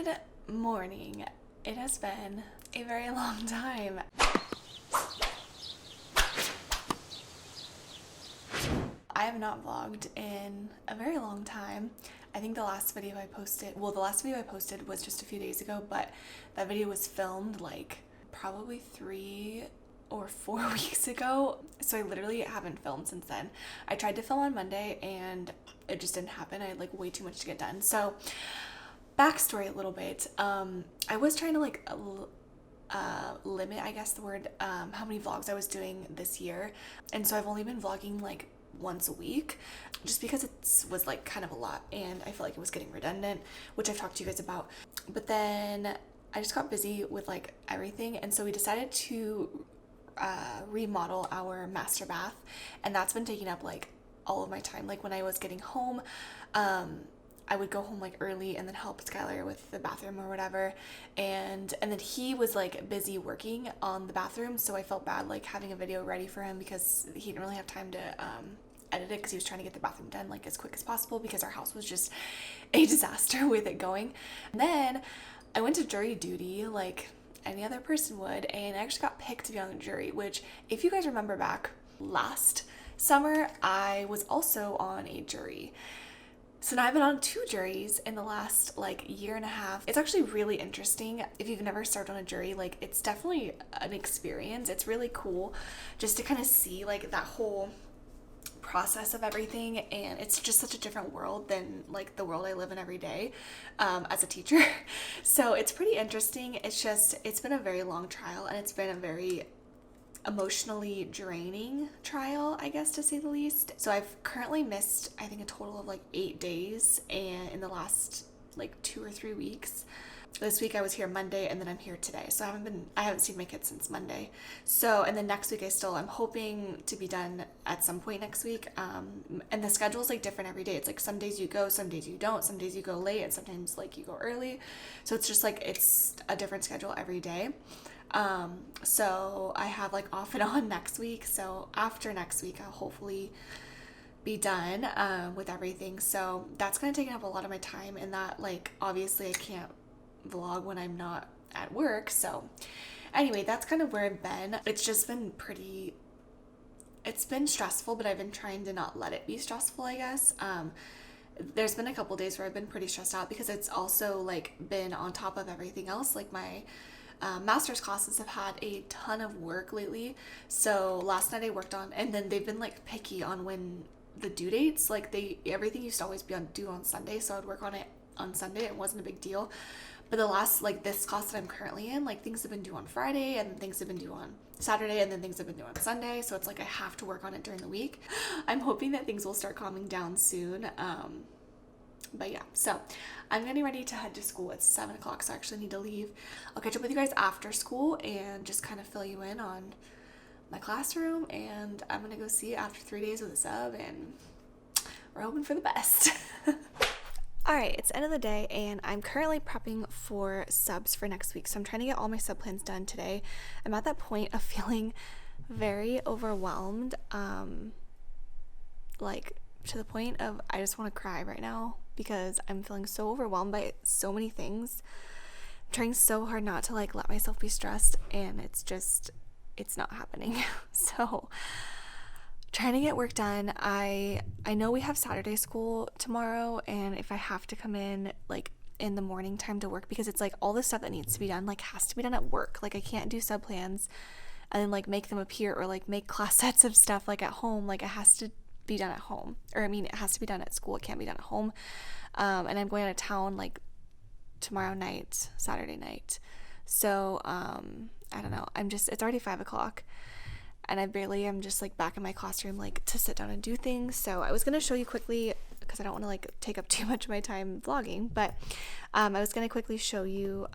Good morning. It has been a very long time. I have not vlogged in a very long time. I think the last video I posted was just a few days ago, but that video was filmed like probably 3 or 4 weeks ago. So I literally haven't filmed since then. I tried to film on Monday and it just didn't happen. I had like way too much to get done. So backstory a little bit. I was trying to like limit, I guess the word, how many vlogs I was doing this year. And so I've only been vlogging like once a week just because it was like kind of a lot and I feel like it was getting redundant, which I've talked to you guys about. But then I just got busy with like everything, and so we decided to remodel our master bath, and that's been taking up like all of my time. Like when I was getting home, I would go home like early and then help Skylar with the bathroom or whatever, and then he was like busy working on the bathroom, so I felt bad like having a video ready for him because he didn't really have time to edit it because he was trying to get the bathroom done like as quick as possible because our house was just a disaster with it going. And then I went to jury duty like any other person would, and I actually got picked to be on the jury, which if you guys remember back last summer, I was also on a jury. So now I've been on 2 juries in the last like year and a half. It's actually really interesting. If you've never served on a jury, like it's definitely an experience. It's really cool just to kind of see like that whole process of everything, and it's just such a different world than like the world I live in every day as a teacher. So it's pretty interesting. It's been a very long trial, and it's been a very emotionally draining trial, I guess, to say the least. So I've currently missed, I think, a total of like 8 days, and in the last like 2 or 3 weeks. This week I was here Monday, and then I'm here today. So I haven't seen my kids since Monday. So, and then next week I'm hoping to be done at some point next week. And the schedule is like different every day. It's like some days you go, some days you don't, some days you go late, and sometimes like you go early. So it's just like, it's a different schedule every day. So I have like off and on next week. So after next week, I'll hopefully be done, with everything. So that's going to take up a lot of my time, and that like, obviously I can't vlog when I'm not at work. So anyway, that's kind of where I've been. It's just been it's been stressful, but I've been trying to not let it be stressful, I guess. There's been a couple days where I've been pretty stressed out because it's also like been on top of everything else. Like my master's classes have had a ton of work lately. So last night I worked on, and then they've been like picky on when the due dates, like everything used to always be due on Sunday. So I'd work on it on Sunday. It wasn't a big deal. But the last, like this class that I'm currently in, like things have been due on Friday, and things have been due on Saturday, and then things have been due on Sunday. So it's like I have to work on it during the week. I'm hoping that things will start calming down soon. But yeah, so I'm getting ready to head to school. It's 7 o'clock, so I actually need to leave. I'll catch up with you guys after school and just kind of fill you in on my classroom. And I'm going to go see it after 3 days with a sub, and we're hoping for the best. Alright, it's the end of the day, and I'm currently prepping for subs for next week. So I'm trying to get all my sub plans done today. I'm at that point of feeling very overwhelmed, like to the point of I just want to cry right now because I'm feeling so overwhelmed by so many things. I'm trying so hard not to like let myself be stressed, and it's not happening. So trying to get work done. I know we have Saturday school tomorrow, and if I have to come in like in the morning time to work, because it's like all the stuff that needs to be done like has to be done at work. Like I can't do sub plans and then like make them appear or like make class sets of stuff like at home. Like it has to be done at home, or I mean it has to be done at school. It can't be done at home. And I'm going out of town like tomorrow night, Saturday night. So I don't know, it's already 5 o'clock, and I'm just like back in my classroom like to sit down and do things. So I was going to show you quickly, because I don't want to like take up too much of my time vlogging, but I was going to quickly show you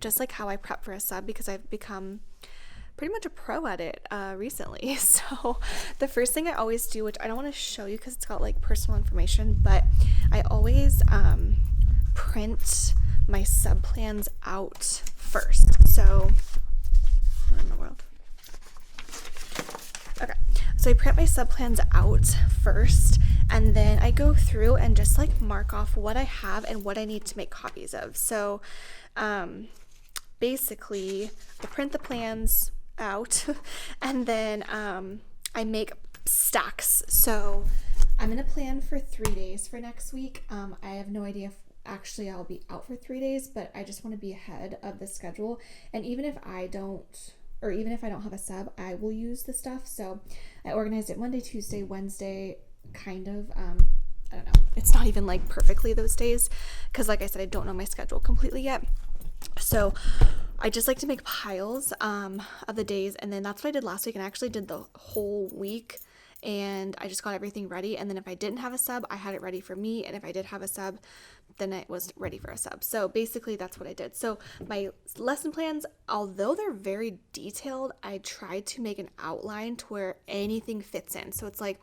just like how I prep for a sub, because I've become pretty much a pro at it recently. So the first thing I always do, which I don't want to show you because it's got like personal information, but I always print my sub plans out first. So what in the world? Okay, so I print my sub plans out first, and then I go through and just like mark off what I have and what I need to make copies of. So basically I print the plans out and then I make stacks. So I'm gonna plan for 3 days for next week. I have no idea if actually I'll be out for 3 days, but I just want to be ahead of the schedule. And even if I don't have a sub, I will use the stuff. So I organized it Monday, Tuesday, Wednesday, kind of. I don't know. It's not even like perfectly those days because like I said, I don't know my schedule completely yet. So I just like to make piles of the days, and then that's what I did last week, and I actually did the whole week, and I just got everything ready. And then if I didn't have a sub, I had it ready for me, and if I did have a sub, then it was ready for a sub. So basically that's what I did. So my lesson plans, although they're very detailed, I tried to make an outline to where anything fits in. So it's like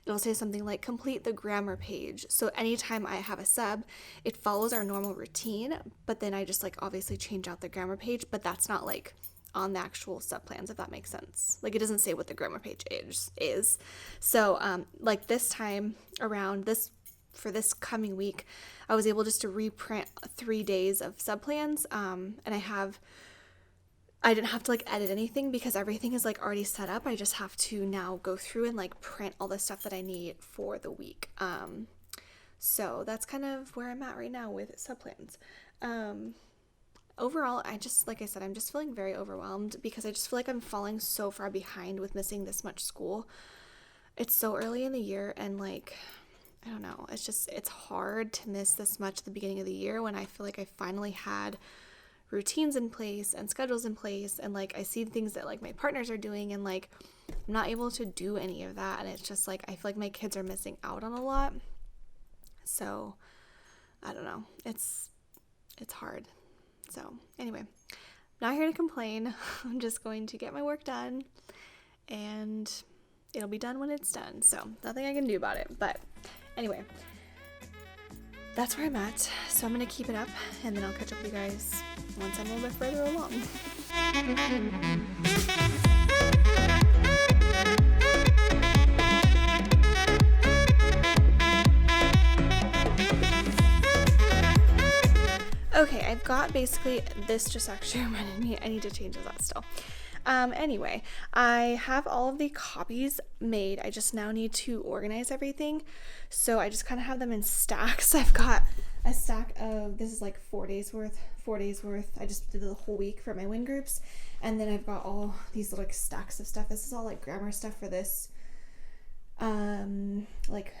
it'll say something like complete the grammar page. So anytime I have a sub, it follows our normal routine, but then I just like obviously change out the grammar page, but that's not like on the actual sub plans, if that makes sense. Like it doesn't say what the grammar page is. So like this time around for this coming week, I was able just to reprint 3 days of sub plans. And I didn't have to like edit anything because everything is like already set up. I just have to now go through and like print all the stuff that I need for the week. So that's kind of where I'm at right now with sub plans. Overall, like I said, I'm just feeling very overwhelmed because I just feel like I'm falling so far behind with missing this much school. It's so early in the year, and like, I don't know, it's hard to miss this much at the beginning of the year when I feel like I finally had routines in place and schedules in place, and like I see things that like my partners are doing, and like I'm not able to do any of that, and it's just like I feel like my kids are missing out on a lot. So I don't know, it's hard. So anyway, not here to complain. I'm just going to get my work done, and it'll be done when it's done. So nothing I can do about it. But anyway, that's where I'm at. So I'm going to keep it up, and then I'll catch up with you guys once I'm a little bit further along. Okay, I've got basically, this just actually reminded me, I need to change that still. Anyway, I have all of the copies made. I just now need to organize everything. So I just kind of have them in stacks. I've got a stack of, this is like 4 days worth. I just did the whole week for my win groups. And then I've got all these like stacks of stuff. This is all like grammar stuff for this, like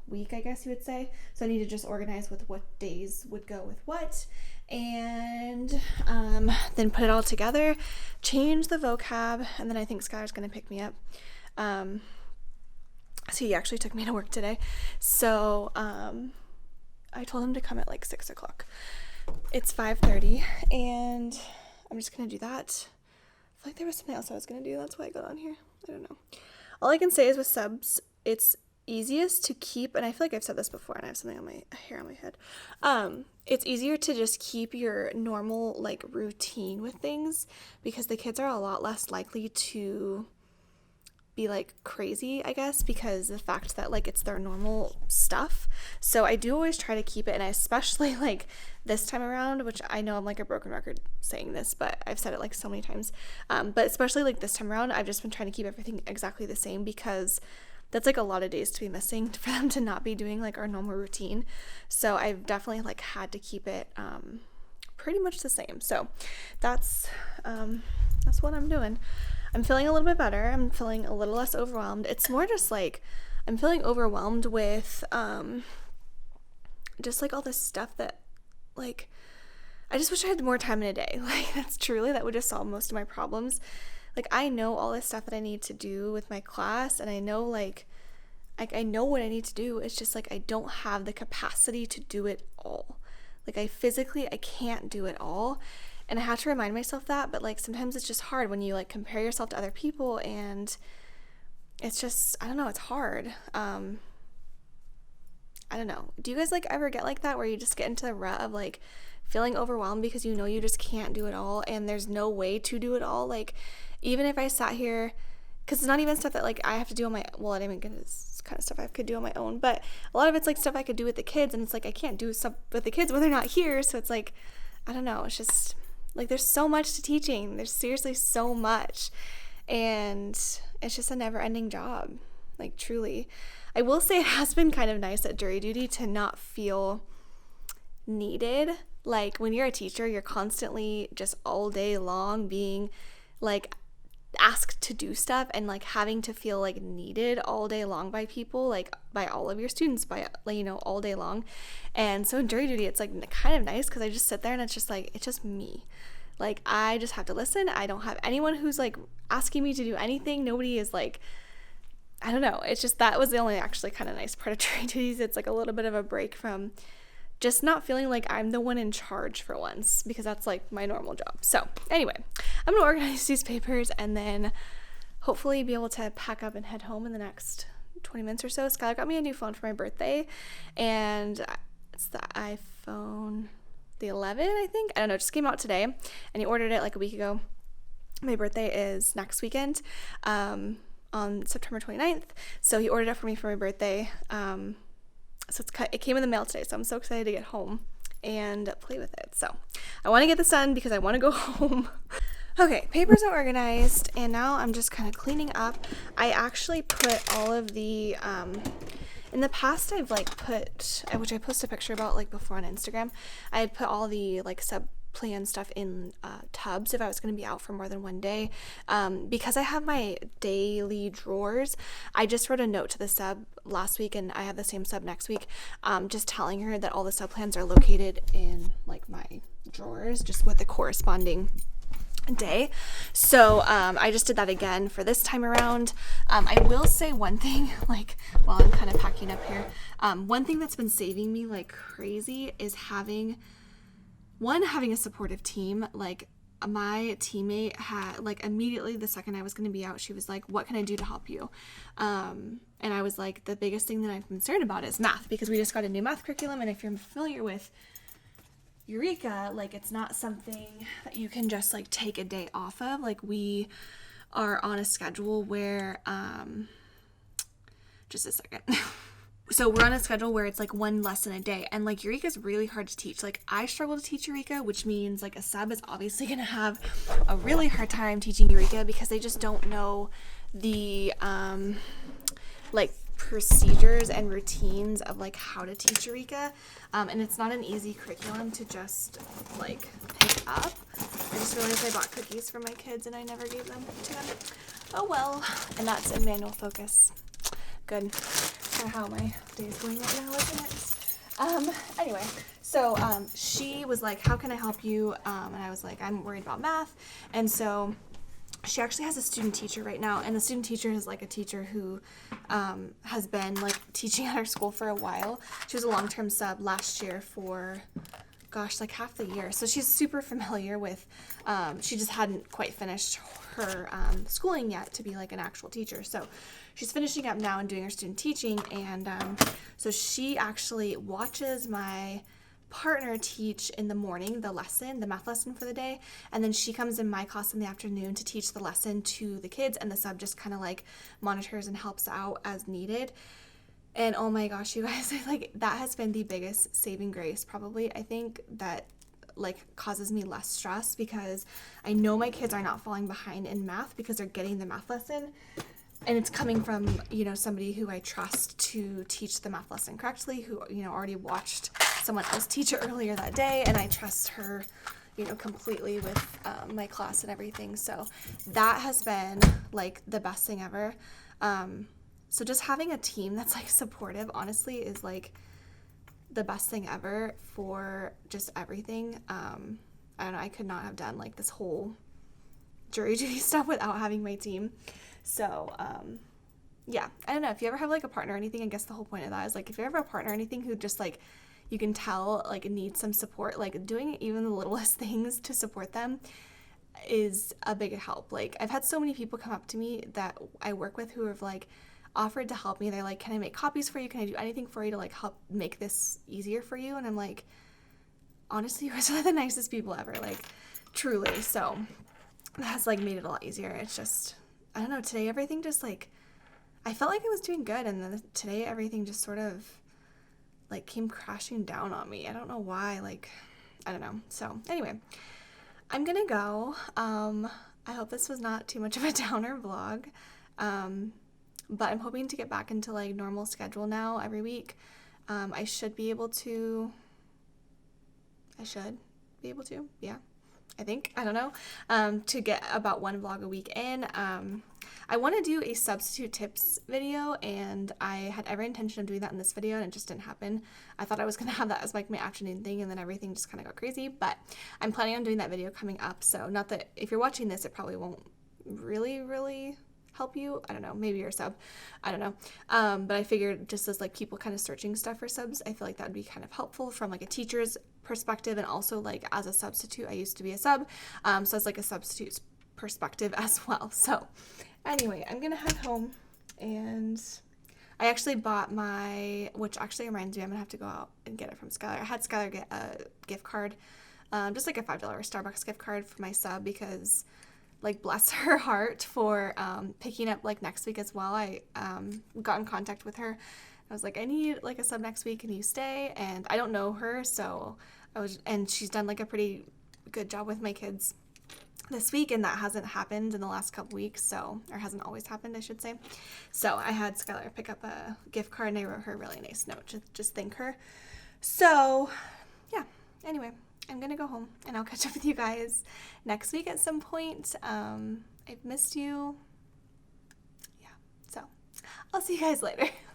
week, I guess you would say. So I need to just organize with what days would go with what, and then put it all together, change the vocab, and then I think Skylar's gonna pick me up. So he actually took me to work today. So I told him to come at like 6 o'clock. It's 5:30, and I'm just gonna do that. I feel like there was something else I was gonna do. That's why I got on here. I don't know. All I can say is with subs, it's easiest to keep, and I feel like I've said this before, and I have something on my hair on my head. It's easier to just keep your normal like routine with things because the kids are a lot less likely to be like crazy, I guess, because the fact that like it's their normal stuff. So I do always try to keep it, and I especially like this time around, which I know I'm like a broken record saying this, but I've said it like so many times, but especially like this time around, I've just been trying to keep everything exactly the same because that's like a lot of days to be missing for them to not be doing like our normal routine. So I've definitely like had to keep it pretty much the same. So that's what I'm doing. I'm feeling a little bit better. I'm feeling a little less overwhelmed. It's more just like I'm feeling overwhelmed with just like all this stuff that like I just wish I had more time in a day. Like that would just solve most of my problems. Like I know all this stuff that I need to do with my class, and I know like I know what I need to do. It's just like I don't have the capacity to do it all. Like I can't do it all. And I have to remind myself that, but like sometimes it's just hard when you like compare yourself to other people, and it's just, I don't know, it's hard. I don't know. Do you guys like ever get like that where you just get into the rut of like feeling overwhelmed because you know you just can't do it all and there's no way to do it all? Like even if I sat here, because it's not even stuff that like I have to do on my, well, I didn't even get kind of stuff I could do on my own, but a lot of it's like stuff I could do with the kids, and it's like I can't do stuff with the kids when they're not here, so it's like, I don't know, it's just like there's so much to teaching. There's seriously so much, and it's just a never-ending job, like truly. I will say it has been kind of nice at jury duty to not feel needed. Like when you're a teacher, you're constantly just all day long being like asked to do stuff and like having to feel like needed all day long by people, like by all of your students, by like, you know, all day long. And so in jury duty, it's like kind of nice because I just sit there and it's just like, it's just me. Like I just have to listen. I don't have anyone who's like asking me to do anything. Nobody is like, I don't know. It's just, that was the only actually kind of nice part of jury duties. It's like a little bit of a break from just not feeling like I'm the one in charge for once, because that's like my normal job. So anyway, I'm gonna organize these papers and then hopefully be able to pack up and head home in the next 20 minutes or so. Skylar got me a new phone for my birthday, and it's the iPhone, the 11, I think. I don't know, it just came out today, and he ordered it like a week ago. My birthday is next weekend, on September 29th, so he ordered it for me for my birthday. So it came in the mail today, so I'm so excited to get home and play with it. So I want to get this done because I want to go home. Okay, papers are organized, and now I'm just kind of cleaning up. I actually put all of the, in the past I've like put, which I posted a picture about like before on Instagram, I had put all the like sub-plan stuff in tubs if I was going to be out for more than one day. Because I have my daily drawers, I just wrote a note to the sub last week, and I have the same sub next week, just telling her that all the sub plans are located in like my drawers, just with the corresponding day. So I just did that again for this time around. I will say one thing, like while I'm kind of packing up here, one thing that's been saving me like crazy is having a supportive team. Like my teammate had, like, immediately the second I was going to be out, she was like, what can I do to help you? And I was like, the biggest thing that I'm concerned about is math, because we just got a new math curriculum, and if you're familiar with Eureka, like, it's not something that you can just like take a day off of. Like, we are on a schedule where just a second. So we're on a schedule where it's like one lesson a day, and like Eureka is really hard to teach. Like, I struggle to teach Eureka, which means like a sub is obviously going to have a really hard time teaching Eureka because they just don't know the like procedures and routines of like how to teach Eureka, and it's not an easy curriculum to just like pick up. I just realized I bought cookies for my kids and I never gave them to them. Oh well. And that's in manual focus. Good. For how my day is going right now, isn't it? Anyway, so she was like, how can I help you? And I was like, I'm worried about math. And so she actually has a student teacher right now, and the student teacher is like a teacher who has been like teaching at our school for a while. She was a long-term sub last year for, gosh, like half the year. So she's super familiar with, she just hadn't quite finished her schooling yet to be like an actual teacher. So she's finishing up now and doing her student teaching, and so she actually watches my partner teach in the morning the math lesson for the day, and then she comes in my class in the afternoon to teach the lesson to the kids, and the sub just kind of like monitors and helps out as needed. And oh my gosh, you guys, like, that has been the biggest saving grace probably, I think, that like causes me less stress, because I know my kids are not falling behind in math because they're getting the math lesson, and it's coming from, you know, somebody who I trust to teach the math lesson correctly, who, you know, already watched someone else teach it earlier that day, and I trust her, you know, completely with my class and everything. So that has been like the best thing ever. So just having a team that's like supportive, honestly, is like the best thing ever for just everything. I don't know, I could not have done like this whole jury duty stuff without having my team. So, yeah, I don't know, if you ever have like a partner or anything, I guess the whole point of that is like, if you ever have a partner or anything who just like, you can tell like needs some support, like doing even the littlest things to support them is a big help. Like, I've had so many people come up to me that I work with who have like offered to help me. They're like, can I make copies for you? Can I do anything for you to like help make this easier for you? And I'm like, honestly, you guys are the nicest people ever, like, truly. So that has like made it a lot easier. It's just, I don't know, today everything just like, I felt like I was doing good, and then today everything just sort of like came crashing down on me. I don't know why, like, I don't know. So anyway, I'm gonna go. I hope this was not too much of a downer vlog. But I'm hoping to get back into like normal schedule now every week. I should be able to, yeah, I think, I don't know, to get about one vlog a week in. I want to do a substitute tips video, and I had every intention of doing that in this video, and it just didn't happen. I thought I was going to have that as like my afternoon thing, and then everything just kind of got crazy, but I'm planning on doing that video coming up. So not that if you're watching this, it probably won't really help you. I don't know, maybe you're a sub, I don't know. But I figured just as like people kind of searching stuff for subs, I feel like that would be kind of helpful from like a teacher's perspective, and also like as a substitute. I used to be a sub, so it's like a substitute's perspective as well. So anyway, I'm gonna head home, and I actually bought which actually reminds me, I'm gonna have to go out and get it from Skylar. I had Skylar get a gift card, just like a $5 Starbucks gift card for my sub, because like bless her heart for picking up like next week as well. I got in contact with her. I was like, I need like a sub next week, can you stay? And I don't know her, so and she's done like a pretty good job with my kids this week, and that hasn't happened in the last couple weeks, so, or hasn't always happened, I should say. So I had Skylar pick up a gift card, and I wrote her a really nice note to just thank her. So yeah, anyway, I'm gonna go home, and I'll catch up with you guys next week at some point. I've missed you. Yeah, so I'll see you guys later.